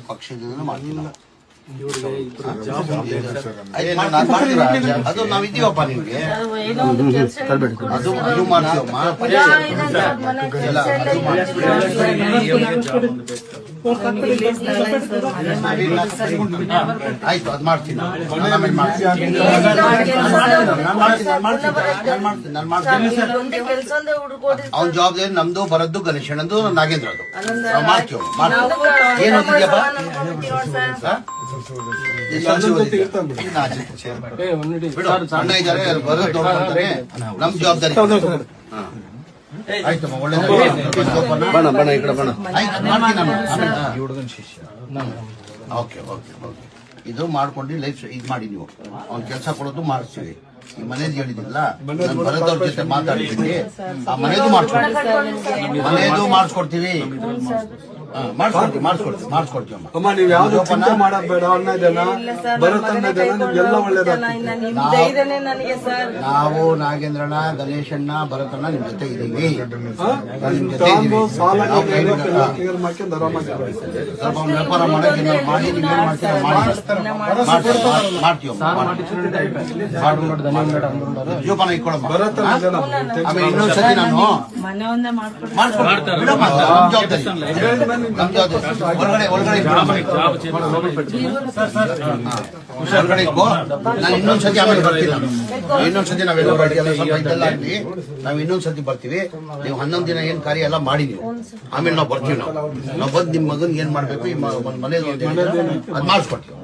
ಪಕ್ಷದಿಂದ ಮಾಡ್ತೀನಿ ಅದು ನಾವಿದ್ದೀವಪ್ಪ ನಿಮ್ಗೆ ಅದು ಮಾಡ್ತೀವಮ್ಮ ಆಯ್ತು ಅದು ಮಾಡ್ತೀನಿ ಅವ್ನ ಜವಾಬ್ದಾರಿ ನಮ್ದು ಬರದ್ದು ಗಣೇಶಣ್ಣಂದು ನಾಗೇಂದ್ರ ಅದು ಮಾಡ್ತೀವಿ ಏನ್ ಓದ್ತಿದ್ಯಪ್ಪ ಅಣ್ಣ ಇದ್ದಾರೆ ಬರೋದು ನೋಡ್ಕೊಂತಾನೆ ನಮ್ ಜವಾಬ್ದಾರಿ ಆಯ್ತಮ್ಮ ಒಳ್ಳೆ ಬಣ ಬಣ ಈ ಕಡೆ ಬಣ ಓಕೆ ಓಕೆ ಓಕೆ ಇದು ಮಾಡ್ಕೊಂಡು ಲೈಫ್ ಇದು ಮಾಡಿ ನೀವು ಅವ್ನ ಕೆಲಸ ಕೊಡೋದು ಮಾಡಿಸ್ತೀವಿ ಈ ಮನೇದು ಹೇಳಿದಿಲ್ಲ ನಾನು ಬರೋದವ್ರ ಜೊತೆ ಮಾತಾಡ್ತೀನಿ ಆ ಮನೇದು ಮಾಡಿಸ್ಕೊಡ್ತೀವಿ ಮಾಡಿಸ್ಕೊಡ್ತೀವಿ ಅಮ್ಮ ನೀವು ಯಾವ್ದು ಚಿಂತೆ ಮಾಡಬೇಡ ಅನ್ನೋದನ್ನ ಬರುತ್ತನ್ನೋದನ್ನ ನಿಮ್ಗೆಲ್ಲ ನಾವು ನಾಗೇಂದ್ರಣ್ಣ ಗಣೇಶಣ್ಣ ಭರತಣ್ಣ ನಿಮ್ ಜೊತೆ ಇದೀವಿ ಸಾಲ ಸ್ವಲ್ಪ ವ್ಯಾಪಾರ ಮಾಡಿ ಜೋಪಾನ ಇಟ್ಕೊಳಮ್ಮ ಆಮೇಲೆ ಇನ್ನೊಂದ್ಸತಿ ನಾನು ಹೊರಗಡೆ ನಾನು ಇನ್ನೊಂದ್ಸತಿ ಆಮೇಲೆ ಬರ್ತೀನಿ ಇನ್ನೊಂದ್ಸತಿ ನಾವೆಲ್ಲ ಸ್ವಲ್ಪ ಇದೆಲ್ಲ ಆಗ್ಲಿ ನಾವ್ ಇನ್ನೊಂದ್ಸತಿ ಬರ್ತೀವಿ ನೀವು 11 ದಿನ ಏನ್ ಕಾರ್ಯ ಎಲ್ಲ ಮಾಡಿ ನೀವು ಆಮೇಲೆ ನಾವು ಬರ್ತೀವಿ ನಾವು ಬಂದು ನಿಮ್ ಮಗನ್ ಏನ್ ಮಾಡ್ಬೇಕು ಈ ಮನೇಲಿ ಅದ್ ಮಾಡಿಸ್ಕೊಡ್ತೀವಿ